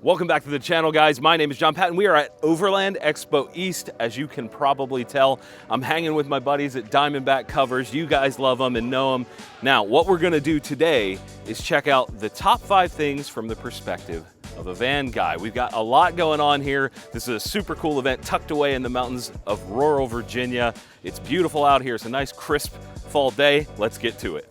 Welcome back to the channel, guys. My name is Jon Patton. We are at Overland Expo East. As you can probably tell, I'm hanging with my buddies at Diamondback Covers. You guys love them and know them. Now, what we're gonna do today is check out the top 5 things from the perspective of a van guy. We've got a lot going on here. This is a super cool event tucked away in the mountains of rural Virginia. It's beautiful out here. It's a nice, crisp fall day. Let's get to it.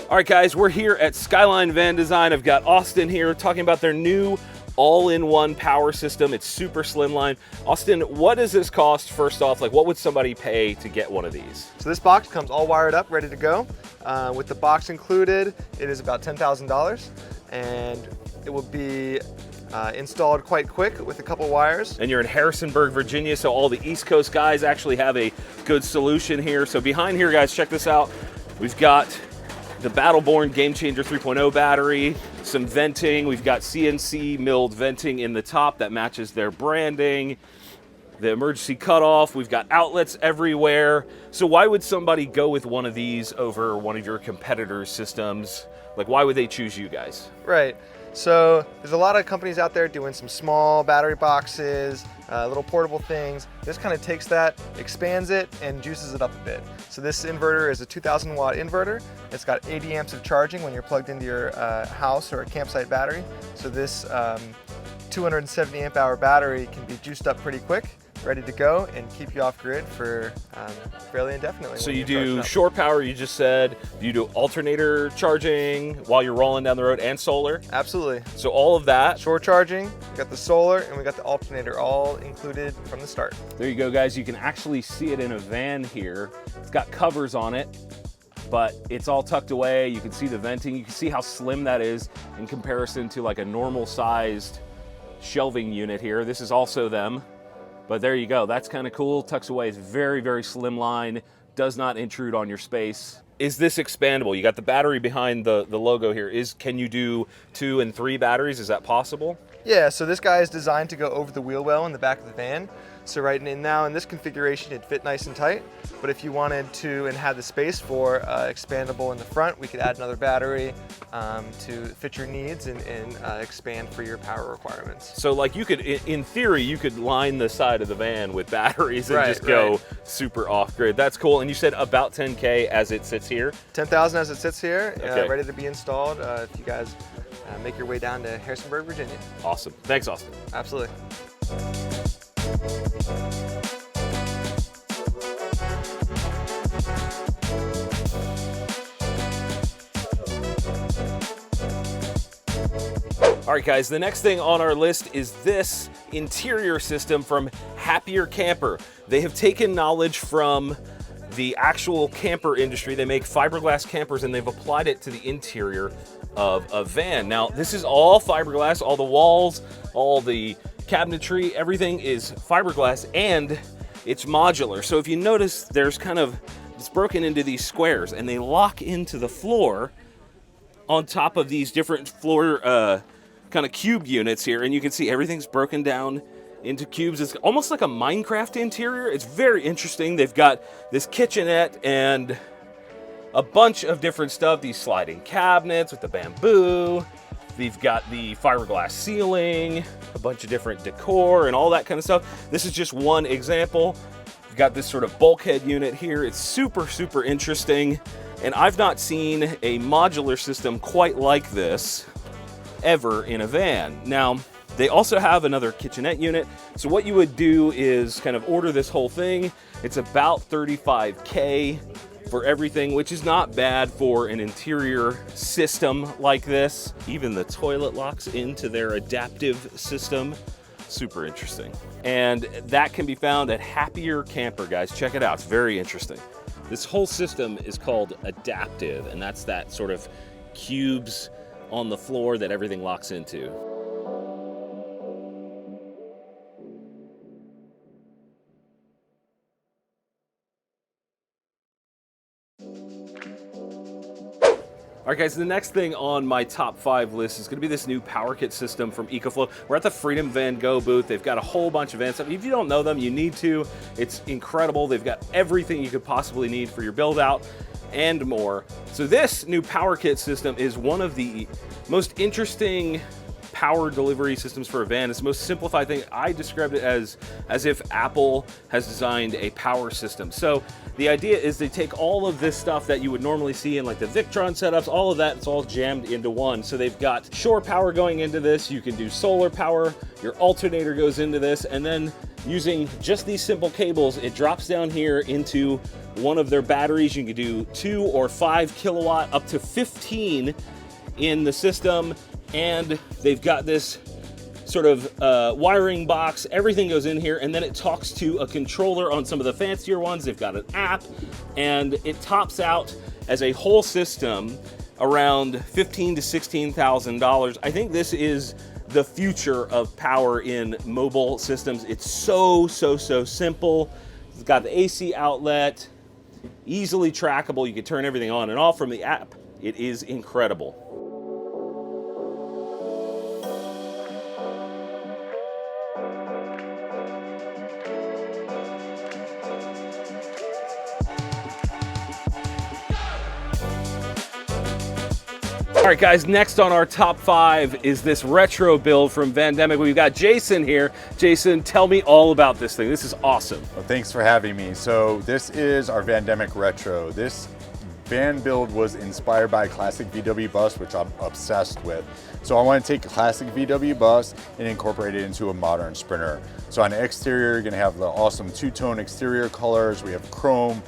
All right, guys, we're here at Skyline Van Design. I've got Austin here talking about their new all-in-one power system. It's super slimline. Austin, what does this cost first off? Like, what would somebody pay to get one of these? So this box comes all wired up, ready to go. With the box included, it is about $10,000, and it will be installed quite quick with a couple wires. And you're in Harrisonburg, Virginia, so all the East Coast guys actually have a good solution here. So behind here, guys, check this out. We've got the Battleborn Game Changer 3.0 battery, some venting. We've got CNC milled venting in the top that matches their branding. The emergency cutoff. We've got outlets everywhere. So why would somebody go with one of these over one of your competitors' systems? Like, why would they choose you guys? Right. So there's a lot of companies out there doing some small battery boxes, little portable things. This kind of takes that, expands it, and juices it up a bit. So this inverter is a 2,000 watt inverter. It's got 80 amps of charging when you're plugged into your house or a campsite battery. So this 270 amp hour battery can be juiced up pretty quick, ready to go, and keep you off grid for fairly indefinitely. So you do shore power, you just said. You do alternator charging while you're rolling down the road and solar? Absolutely. So all of that. Shore charging, we got the solar, and we got the alternator all included from the start. There you go, guys. You can actually see it in a van here. It's got covers on it, but it's all tucked away. You can see the venting. You can see how slim that is in comparison to like a normal sized shelving unit here. This is also them. But there you go, that's kind of cool. Tucks away, it's very, very slimline, does not intrude on your space. Is this expandable? You got the battery behind the logo here. Can you do 2 and 3 batteries? Is that possible? Yeah, so this guy is designed to go over the wheel well in the back of the van. So right now in this configuration, it'd fit nice and tight. But if you wanted to and had the space for expandable in the front, we could add another battery to fit your needs and expand for your power requirements. So like you could, in theory, you could line the side of the van with batteries and just go super off grid. That's cool. And you said about 10K as it sits here? 10,000 as it sits here, okay. Ready to be installed if you guys make your way down to Harrisonburg, Virginia. Awesome. Thanks, Austin. Absolutely. All right, guys, the next thing on our list is this interior system from Happier Camper. They have taken knowledge from the actual camper industry. They make fiberglass campers and they've applied it to the interior of a van. Now, this is all fiberglass, all the walls, all the cabinetry, everything is fiberglass and it's modular. So if you notice, there's it's broken into these squares and they lock into the floor on top of these different floor kind of cube units here, and you can see everything's broken down into cubes. It's almost like a Minecraft interior. It's very interesting. They've got this kitchenette and a bunch of different stuff. These sliding cabinets with the bamboo. They've got the fiberglass ceiling, a bunch of different decor and all that kind of stuff. This is just one example. We've got this sort of bulkhead unit here. It's super, super interesting. And I've not seen a modular system quite like this ever in a van. Now, they also have another kitchenette unit. So what you would do is kind of order this whole thing. It's about $35K for everything, which is not bad for an interior system like this. Even the toilet locks into their adaptive system. Super interesting. And that can be found at Happier Camper, guys. Check it out, it's very interesting. This whole system is called adaptive, and that's that sort of cubes on the floor that everything locks into. All right, guys, the next thing on my top 5 list is going to be this new Power Kit system from Ecoflow. We're at the Freedom Van Gogh booth. They've got a whole bunch of van stuff. If you don't know them, you need to. It's incredible. They've got everything you could possibly need for your build out and more. So this new Power Kit system is one of the most interesting power delivery systems for a van. It's the most simplified thing. I described it as if Apple has designed a power system. So the idea is they take all of this stuff that you would normally see in like the Victron setups, all of that, it's all jammed into one. So they've got shore power going into this, you can do solar power, your alternator goes into this, and then using just these simple cables, it drops down here into one of their batteries. You can do 2 or 5 kilowatt, up to 15 in the system. And they've got this sort of wiring box. Everything goes in here, and then it talks to a controller on some of the fancier ones. They've got an app, and it tops out as a whole system around $15,000 to $16,000. I think this is the future of power in mobile systems. It's so simple. It's got the AC outlet, easily trackable. You can turn everything on and off from the app. It is incredible. All right, guys, next on our top 5 is this retro build from Vandemic. We've got Jason here. Jason, tell me all about this thing. This is awesome. Well, thanks for having me. So this is our Vandemic Retro. This van build was inspired by a classic VW bus, which I'm obsessed with. So I want to take a classic VW bus and incorporate it into a modern Sprinter. So on the exterior, you're going to have the awesome two-tone exterior colors. We have chrome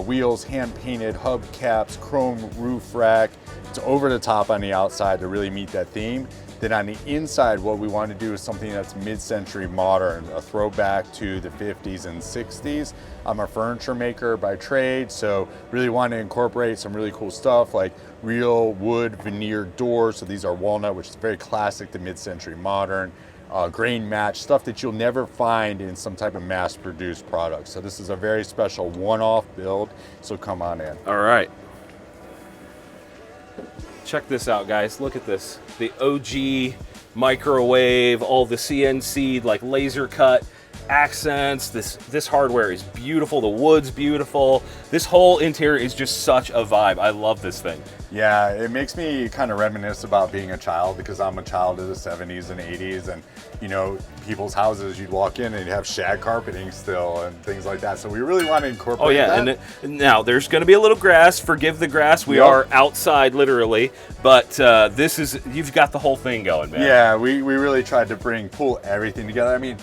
wheels, hand-painted hubcaps, chrome roof rack. It's over the top on the outside to really meet that theme. Then on the inside, what we want to do is something that's mid-century modern, a throwback to the 50s and 60s. I'm a furniture maker by trade, so really want to incorporate some really cool stuff like real wood veneer doors. So these are walnut, which is very classic to mid-century modern. Grain match, stuff that you'll never find in some type of mass-produced product. So this is a very special one-off build, so come on in. All right. Check this out, guys. Look at this. The OG microwave, all the CNC, like laser cut accents. This hardware is beautiful. The wood's beautiful. This whole interior is just such a vibe. I love this thing. Yeah, it makes me kind of reminisce about being a child, because I'm a child of the 70s and 80s, and you know, people's houses, you'd walk in and you'd have shag carpeting still and things like that. So we really want to incorporate that. And now there's going to be a little grass. Forgive the grass. We are outside literally, but this is, you've got the whole thing going, man. Yeah, we really tried to pull everything together. I mean,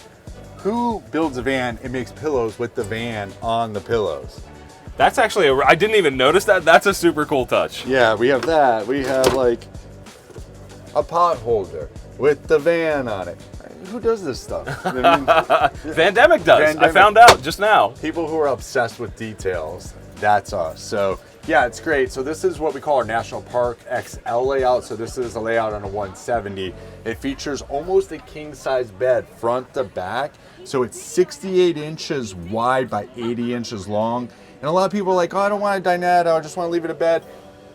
who builds a van and makes pillows with the van on the pillows? That's actually, I didn't even notice that. That's a super cool touch. Yeah, we have that. We have like a pot holder with the van on it. Who does this stuff? I mean, Vandemic does. I found out just now. People who are obsessed with details, that's us. So yeah, it's great. So this is what we call our National Park XL layout. So this is a layout on a 170. It features almost a king-size bed front to back. So it's 68 inches wide by 80 inches long. And a lot of people are like, oh, I don't want a dinette, I just want to leave it a bed.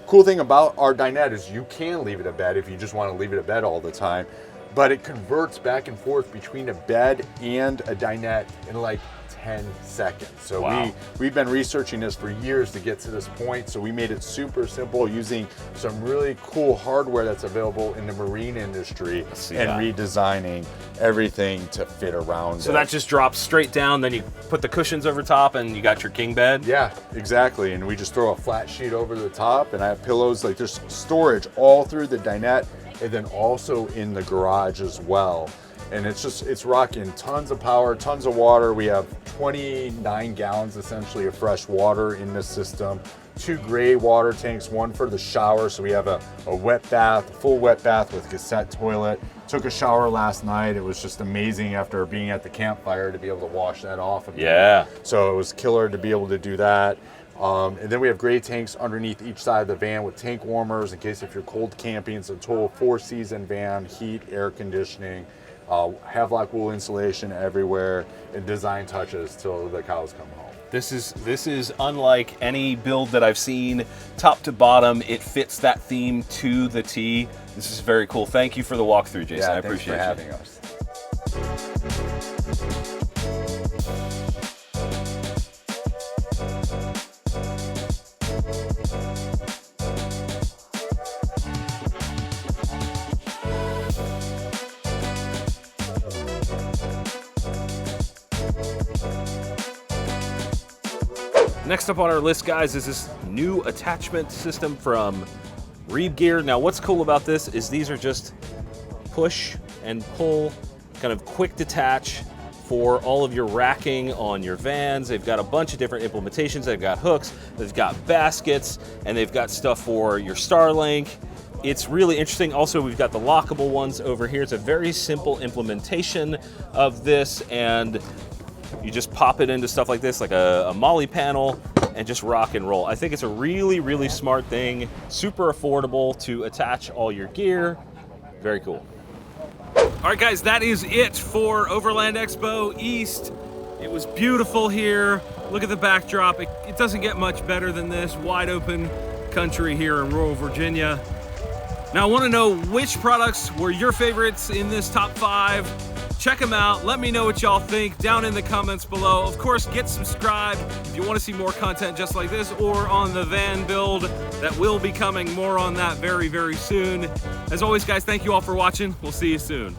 Cool thing about our dinette is you can leave it a bed if you just want to leave it a bed all the time. But it converts back and forth between a bed and a dinette in like 10 seconds. So wow. we've been researching this for years to get to this point. So we made it super simple using some really cool hardware that's available in the marine industry and redesigning everything to fit around So that just drops straight down, then you put the cushions over top and you got your king bed? Yeah, exactly. And we just throw a flat sheet over the top, and I have pillows, like there's storage all through the dinette and then also in the garage as well. And it's rocking tons of power, tons of water. We have 29 gallons essentially of fresh water in this system. 2 gray water tanks, one for the shower. So we have a wet bath, a full wet bath with cassette toilet. Took a shower last night. It was just amazing after being at the campfire to be able to wash that off again. Yeah. So it was killer to be able to do that. And then we have gray tanks underneath each side of the van with tank warmers in case if you're cold camping. It's a total 4-season van, heat, air conditioning. Havelock wool insulation everywhere, and design touches till the cows come home. This is unlike any build that I've seen, top to bottom. It fits that theme to the T. This is very cool. Thank you for the walkthrough, Jason. Yeah, I appreciate thanks for having us. Next up on our list, guys, is this new attachment system from Reeve Gear. Now, what's cool about this is these are just push and pull, kind of quick detach for all of your racking on your vans. They've got a bunch of different implementations. They've got hooks, they've got baskets, and they've got stuff for your Starlink. It's really interesting. Also, we've got the lockable ones over here. It's a very simple implementation of this, and you just pop it into stuff like this, like a molly panel, and just rock and roll. I think it's a really, really smart thing, super affordable to attach all your gear. Very cool. All right, guys, that is it for Overland Expo East. It was beautiful here. Look at the backdrop. It doesn't get much better than this. Wide open country here in rural Virginia. Now, I want to know which products were your favorites in this top 5. Check them out. Let me know what y'all think down in the comments below. Of course, get subscribed if you want to see more content just like this or on the van build that will be coming. More on that very, very soon. As always, guys, thank you all for watching. We'll see you soon.